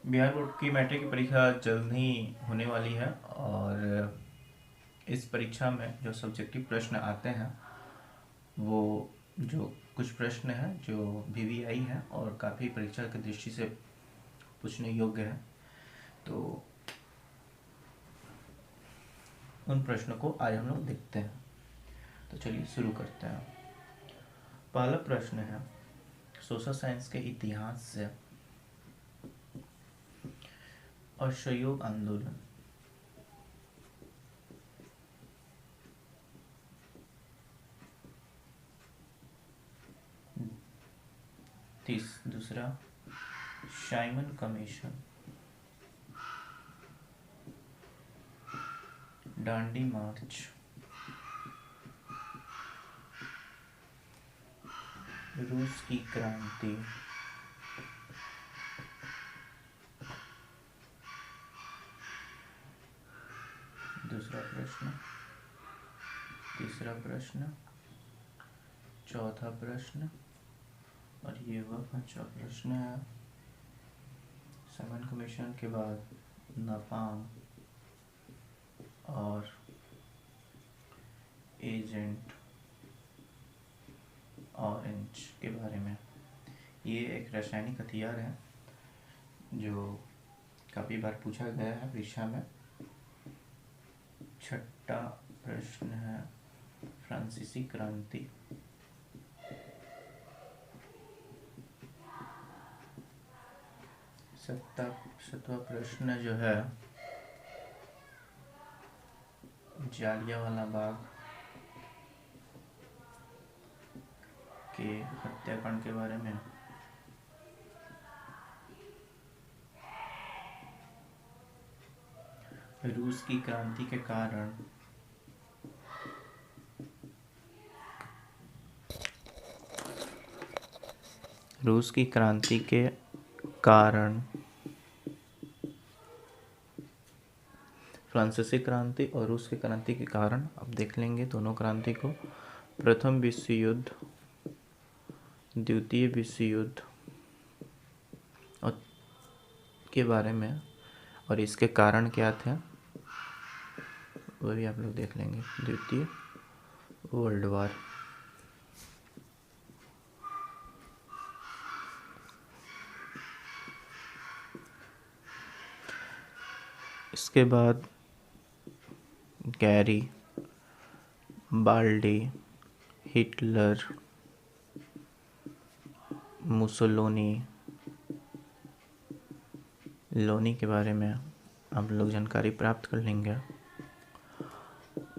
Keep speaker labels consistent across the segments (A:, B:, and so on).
A: Bihar board की matric की परीक्षा जल्द ही होने वाली है और इस परीक्षा में जो सब्जेक्टिव प्रश्न आते हैं वो जो कुछ प्रश्न हैं जो वीवीआई हैं और काफ़ी परीक्षा की दृष्टि से पूछने योग्य है, तो उन प्रश्नों को आज हम लोग देखते हैं। तो चलिए शुरू करते हैं। पहला प्रश्न है सोशल साइंस के इतिहास से असहयोग आंदोलन। दूसरा साइमन कमीशन, डांडी मार्च, रूस की क्रांति, दूसरा प्रश्न, तीसरा प्रश्न, चौथा प्रश्न और ये वह पांचवा प्रश्न है। साइमन कमीशन के बाद नापाम और एजेंट ऑरेंज के बारे में। ये एक रासायनिक हथियार है जो काफ़ी बार पूछा गया है परीक्षा में। छठा प्रश्न है फ्रांसीसी क्रांति। सातवां प्रश्न जो है जालियांवाला बाग के हत्याकांड के बारे में। रूस की क्रांति के कारण फ्रांसीसी क्रांति और रूस की क्रांति के कारण अब देख लेंगे दोनों क्रांति को। प्रथम विश्व युद्ध, द्वितीय विश्व युद्ध और के बारे में और इसके कारण क्या थे वो भी आप लोग देख लेंगे। द्वितीय वर्ल्ड वार। इसके बाद गैरी बाल्डी, हिटलर, मुसोलिनी लोनी के बारे में आप लोग जानकारी प्राप्त कर लेंगे।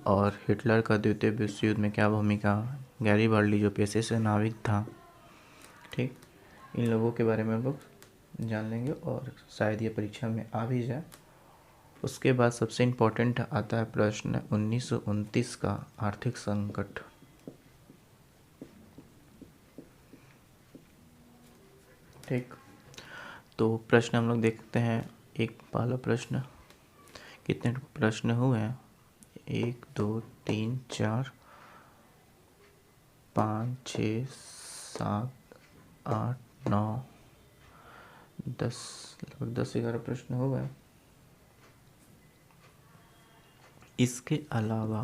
A: और हिटलर का द्वितीय विश्व युद्ध में क्या भूमिका, गैरीबाल्डी जो पेशे से नाविक था, ठीक, इन लोगों के बारे में हम लोग जान लेंगे और शायद ये परीक्षा में आ भी जाए। उसके बाद सबसे इम्पोर्टेंट आता है प्रश्न 1929 का आर्थिक संकट। ठीक, तो प्रश्न हम लोग देखते हैं। एक पहला प्रश्न, कितने प्रश्न हुए हैं? 1 2 3 4 5 6 7 8 9 10, लगभग 10-11 प्रश्न हो गए। इसके अलावा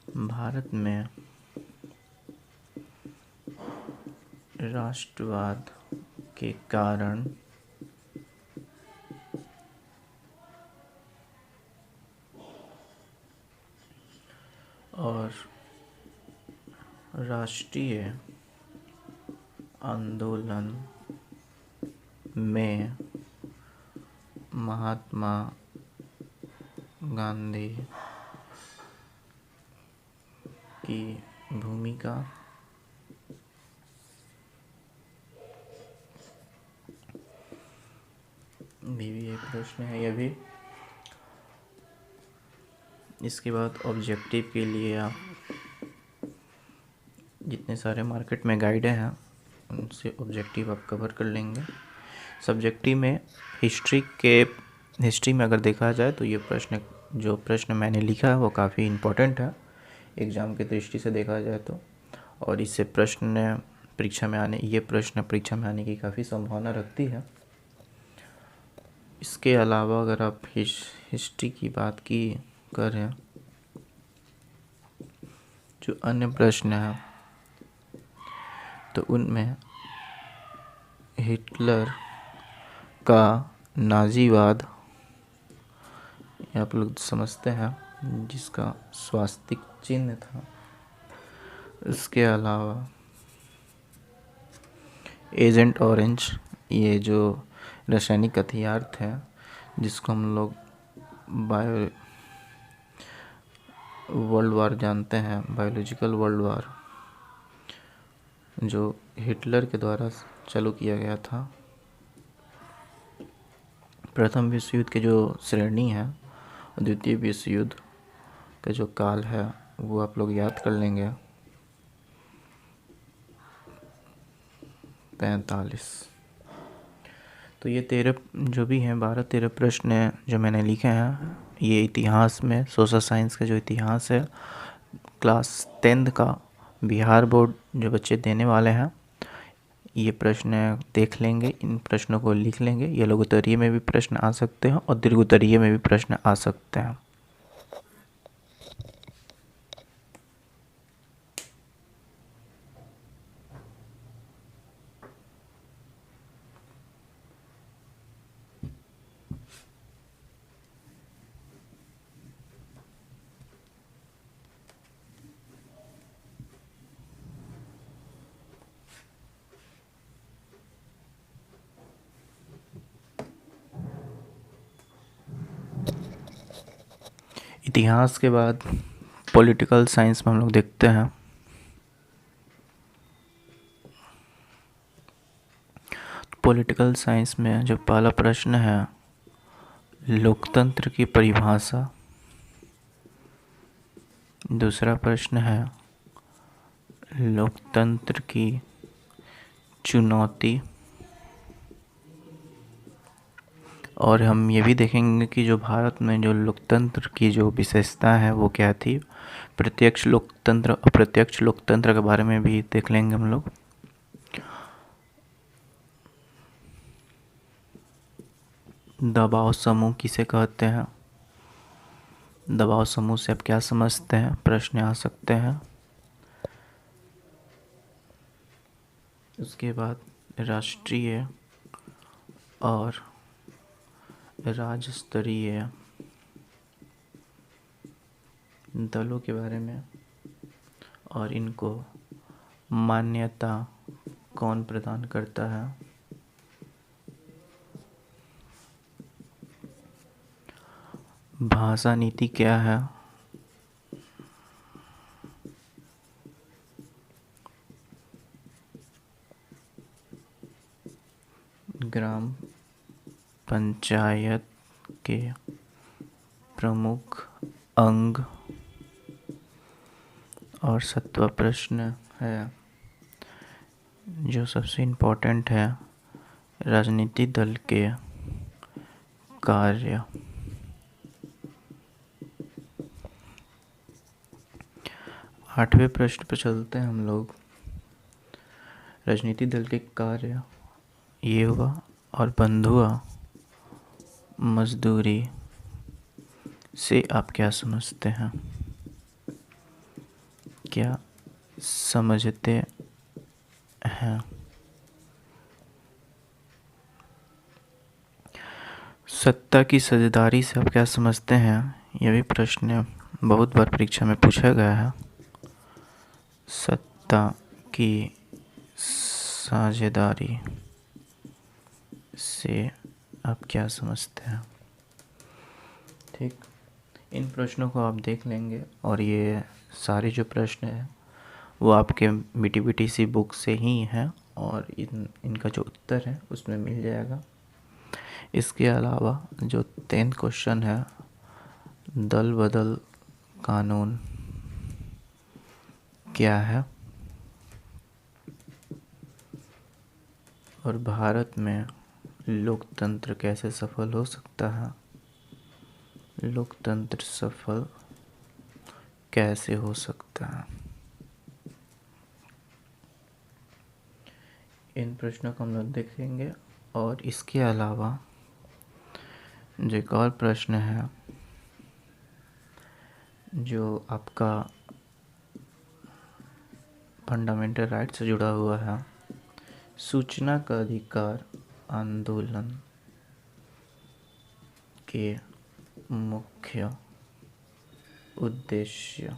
A: भारत में राष्ट्रवाद के कारण और राष्ट्रीय आंदोलन में महात्मा गांधी की भूमिका भी एक प्रश्न है यह भी। इसके बाद ऑब्जेक्टिव के लिए आप जितने सारे मार्केट में गाइड हैं उनसे ऑब्जेक्टिव आप कवर कर लेंगे। सब्जेक्टिव में हिस्ट्री में अगर देखा जाए तो ये प्रश्न मैंने लिखा है वो काफ़ी इम्पोर्टेंट है एग्ज़ाम की दृष्टि से देखा जाए तो। और इससे ये प्रश्न परीक्षा में आने की काफ़ी संभावना रखती है। इसके अलावा अगर आप हिस्ट्री की बात करें, जो अन्य प्रश्न हैं तो उनमें हिटलर का नाजीवाद आप लोग समझते हैं, जिसका स्वास्तिक चिन्ह था। इसके अलावा एजेंट ऑरेंज, ये जो रासायनिक हथियार थे जिसको हम लोग वर्ल्ड वार जानते हैं, बायोलॉजिकल वर्ल्ड वार, जो हिटलर के द्वारा चालू किया गया था। प्रथम विश्व युद्ध के जो श्रेणी है और द्वितीय विश्व युद्ध का जो काल है वो आप लोग याद कर लेंगे। 45। तो ये 13 जो भी हैं 12-13 प्रश्न जो मैंने लिखे हैं, ये इतिहास में सोशल साइंस का जो इतिहास है क्लास 10th का बिहार बोर्ड जो बच्चे देने वाले हैं, ये प्रश्न देख लेंगे, इन प्रश्नों को लिख लेंगे। ये लघु उत्तरीय में भी प्रश्न आ सकते हैं और दीर्घ उत्तरीय में भी प्रश्न आ सकते हैं। इतिहास के बाद पॉलिटिकल साइंस में हम लोग देखते हैं। पॉलिटिकल साइंस में जो पहला प्रश्न है, लोकतंत्र की परिभाषा। दूसरा प्रश्न है लोकतंत्र की चुनौती। और हम ये भी देखेंगे कि जो भारत में जो लोकतंत्र की जो विशेषता है वो क्या थी। प्रत्यक्ष लोकतंत्र, अप्रत्यक्ष लोकतंत्र के बारे में भी देख लेंगे हम लोग। दबाव समूह किसे कहते हैं, दबाव समूह से आप क्या समझते हैं, प्रश्न आ सकते हैं। उसके बाद राष्ट्रीय और राज्य स्तरीय दलों के बारे में और इनको मान्यता कौन प्रदान करता है। भाषा नीति क्या है, ग्राम पंचायत के प्रमुख अंग। और 7वां प्रश्न है जो सबसे इम्पोर्टेंट है, राजनीतिक दल के कार्य। 8वें प्रश्न पर चलते हैं हम लोग। राजनीतिक दल के कार्य ये हुआ। और बंधुआ मजदूरी से आप क्या समझते हैं, क्या समझते हैं। सत्ता की साझेदारी से आप क्या समझते हैं, यह भी प्रश्न बहुत बार परीक्षा में पूछा गया है। सत्ता की साझेदारी से आप क्या समझते हैं। ठीक, इन प्रश्नों को आप देख लेंगे और ये सारे जो प्रश्न हैं वो आपके BTBTC बुक से ही हैं और इनका जो उत्तर है उसमें मिल जाएगा। इसके अलावा जो 10th क्वेश्चन है, दल बदल कानून क्या है और भारत में लोकतंत्र कैसे सफल हो सकता है, लोकतंत्र सफल कैसे हो सकता है। इन प्रश्नों को हम लोग देखेंगे। और इसके अलावा जो एक और प्रश्न है जो आपका फंडामेंटल राइट से जुड़ा हुआ है, सूचना का अधिकार आंदोलन के मुख्य उद्देश्य।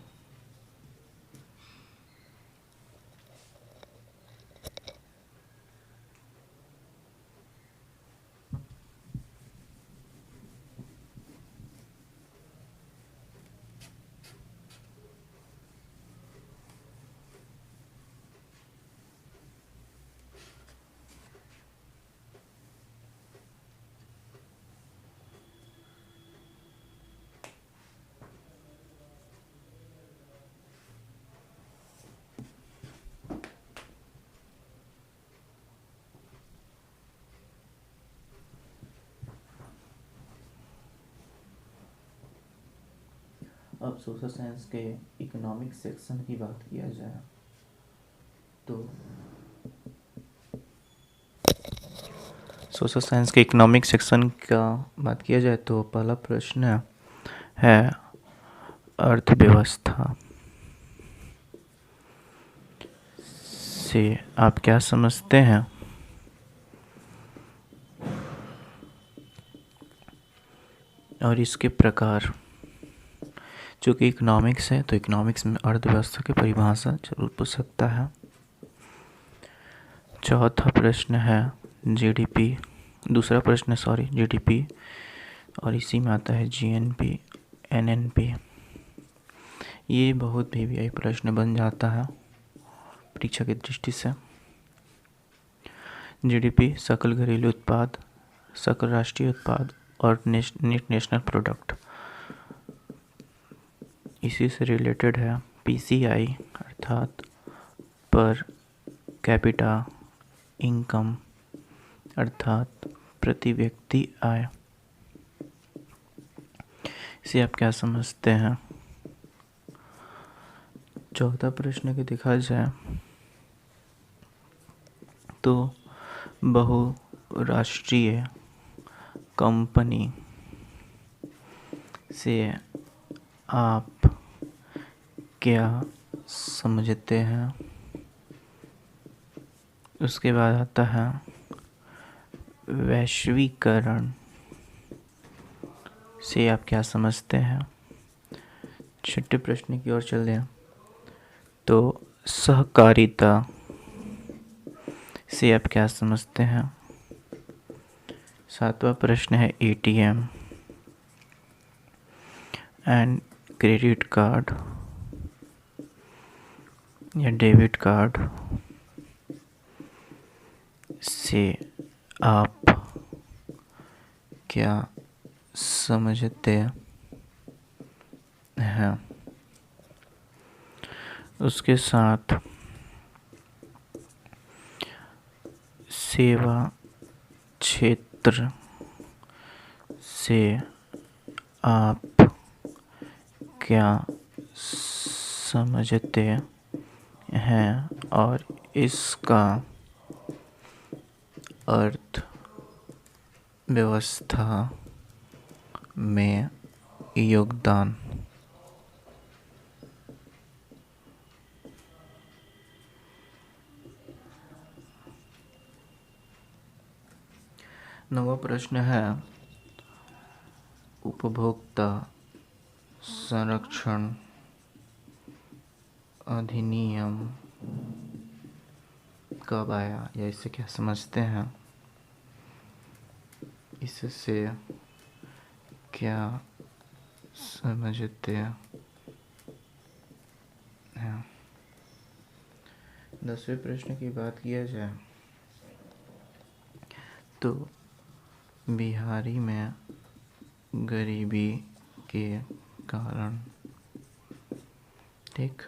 A: अब सोशल साइंस के इकोनॉमिक सेक्शन की बात किया जाए तो सोशल साइंस के इकोनॉमिक सेक्शन का बात किया जाए तो पहला प्रश्न है अर्थव्यवस्था से आप क्या समझते हैं। और इसके प्रकार, चूँकि इकोनॉमिक्स है तो इकोनॉमिक्स में अर्थव्यवस्था की परिभाषा जरूर पूछ सकता है। चौथा प्रश्न है जीडीपी, दूसरा प्रश्न जीडीपी, और इसी में आता है जीएनपी, एनएनपी। ये बहुत भी प्रश्न बन जाता है परीक्षा की दृष्टि से। जीडीपी सकल घरेलू उत्पाद, सकल राष्ट्रीय उत्पाद और नेट नेशनल प्रोडक्ट, इसी से रिलेटेड है पीसीआई अर्थात पर कैपिटा इनकम अर्थात प्रति व्यक्ति आय। इसे आप क्या समझते हैं। चौथा प्रश्न के देखा जाए तो बहुराष्ट्रीय कंपनी से आप क्या समझते हैं। उसके बाद आता है वैश्वीकरण से आप क्या समझते हैं। छठे प्रश्न की ओर चलते हैं तो सहकारिता से आप क्या समझते हैं। सातवां प्रश्न है एटीएम एंड क्रेडिट कार्ड या डेबिट कार्ड से आप क्या समझते हैं। उसके साथ सेवा क्षेत्र से आप क्या समझते हैं और इसका अर्थ व्यवस्था में योगदान। नवा प्रश्न है उपभोक्ता संरक्षण अधिनियम कब आया या इसे क्या समझते हैं। इससे क्या समझते हैं। 10वें प्रश्न की बात किया जाए तो बिहारी में गरीबी के कारण, ठीक।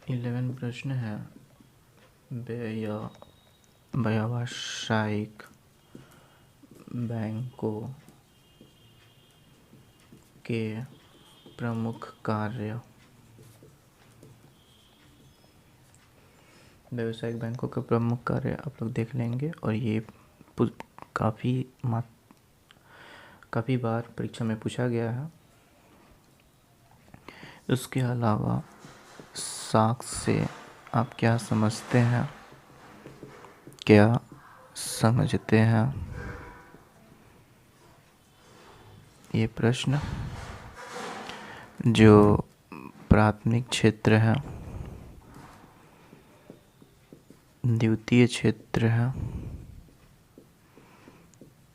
A: 11 प्रश्न है व्यावसायिक बैंकों के प्रमुख कार्य व्यावसायिक बैंकों के प्रमुख कार्य आप लोग देख लेंगे, और ये काफ़ी बार परीक्षा में पूछा गया है। उसके अलावा साक्ष से आप क्या समझते हैं, क्या समझते हैं, ये प्रश्न जो प्राथमिक क्षेत्र है, द्वितीय क्षेत्र है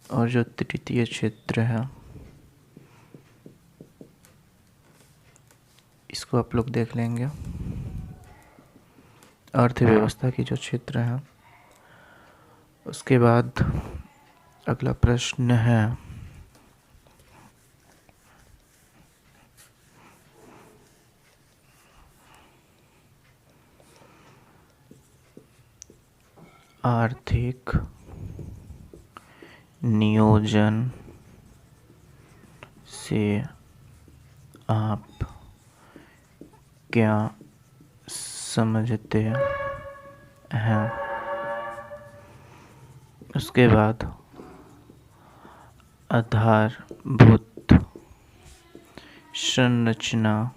A: और जो तृतीय क्षेत्र है, इसको आप लोग देख लेंगे। अर्थव्यवस्था की जो क्षेत्र है। उसके बाद अगला प्रश्न है आर्थिक नियोजन से आप क्या समझते हैं। उसके बाद आधारभूत संरचना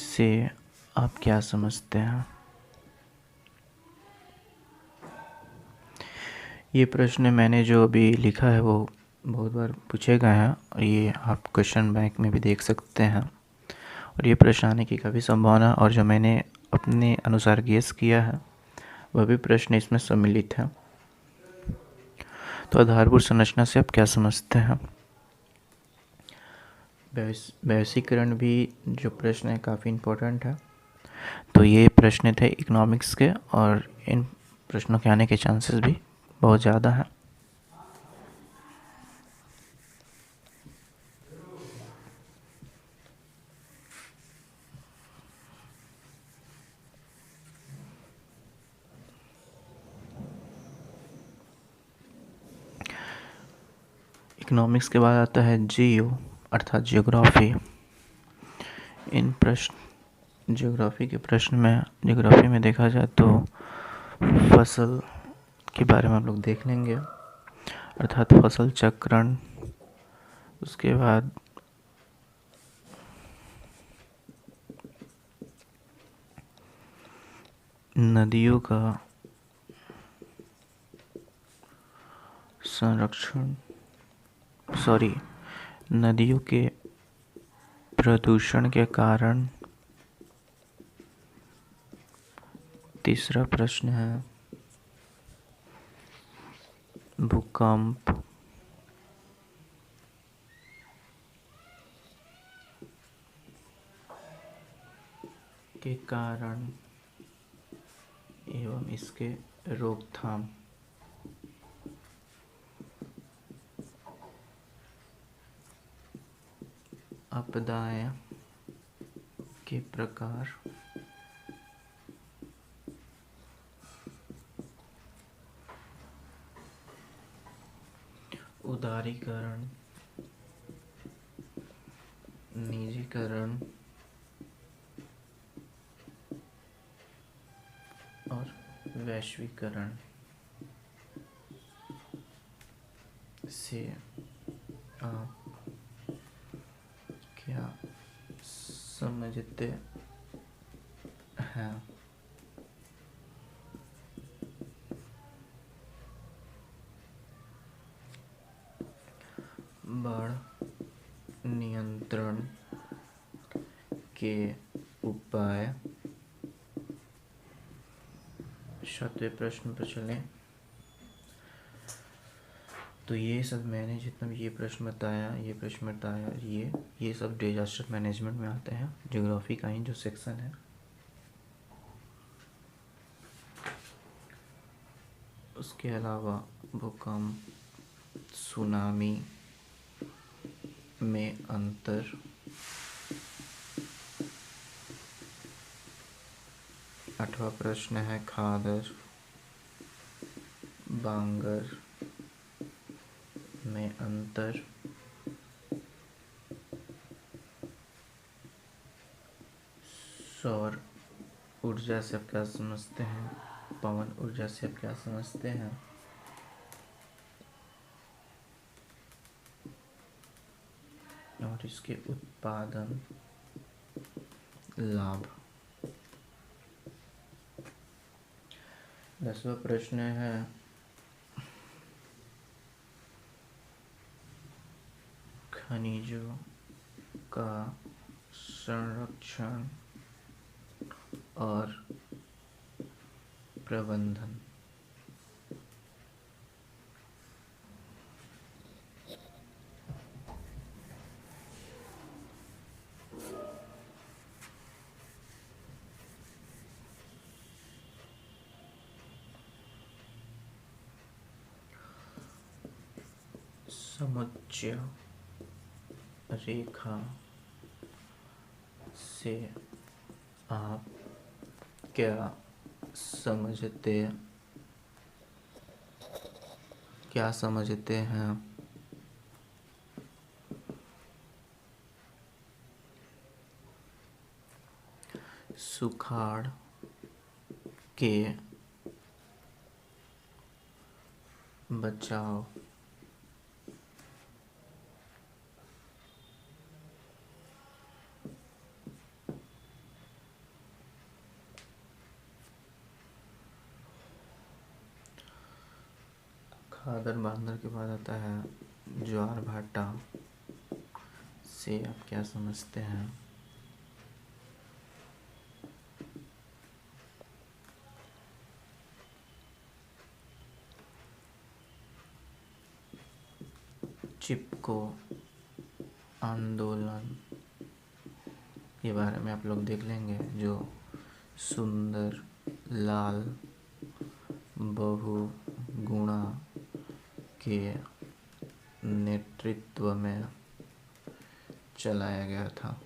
A: से आप क्या समझते हैं। ये प्रश्न मैंने जो अभी लिखा है वो बहुत बार पूछे गए हैं, और ये आप क्वेश्चन बैंक में भी देख सकते हैं, और ये प्रश्न आने की काफ़ी संभावना, और जो मैंने अपने अनुसार गेस किया है वह भी प्रश्न इसमें सम्मिलित है। तो आधारभूत संरचना से आप क्या समझते हैं। वैश्वीकरण भी जो प्रश्न है काफ़ी इम्पोर्टेंट है। तो ये प्रश्न थे इकोनॉमिक्स के, और इन प्रश्नों के आने के चांसेस भी बहुत ज़्यादा हैं। इकोनॉमिक्स के बाद आता है जियो अर्थात जियोग्राफी। जियोग्राफी में देखा जाए तो फसल के बारे में हम लोग देख लेंगे, अर्थात फसल चक्रण। उसके बाद नदियों का संरक्षण, नदियों के प्रदूषण के कारण। तीसरा प्रश्न है भूकंप के कारण एवं इसके रोकथाम। आपदाएं के प्रकार। उदारीकरण, निजीकरण और वैश्वीकरण से आप क्या समझते हैं। बाढ़ नियंत्रण के उपाय। 7वें प्रश्न पर चलें। तो ये सब मैंने जितना भी ये प्रश्न बताया, ये सब डिजास्टर मैनेजमेंट में आते हैं, ज्योग्राफी का ही जो सेक्शन है। उसके अलावा भूकंप, सुनामी में अंतर, आठवां प्रश्न है खादर बांगर में अंतर। सौर ऊर्जा से आप क्या समझते हैं? पवन ऊर्जा से आप क्या समझते हैं? और इसके उत्पादन, लाभ। 10वां प्रश्न है, खनिजों का संरक्षण और प्रबंधन। समुच्चय रेखा से आप क्या समझते हैं? सुखाड़ के बचाव, खादर बांदर के बाद आता है ज्वार भाटा से आप क्या समझते हैं? चिपको आंदोलन के बारे में आप लोग देख लेंगे, जो सुंदर लाल बहुगुणा के नेतृत्व में चलाया गया था।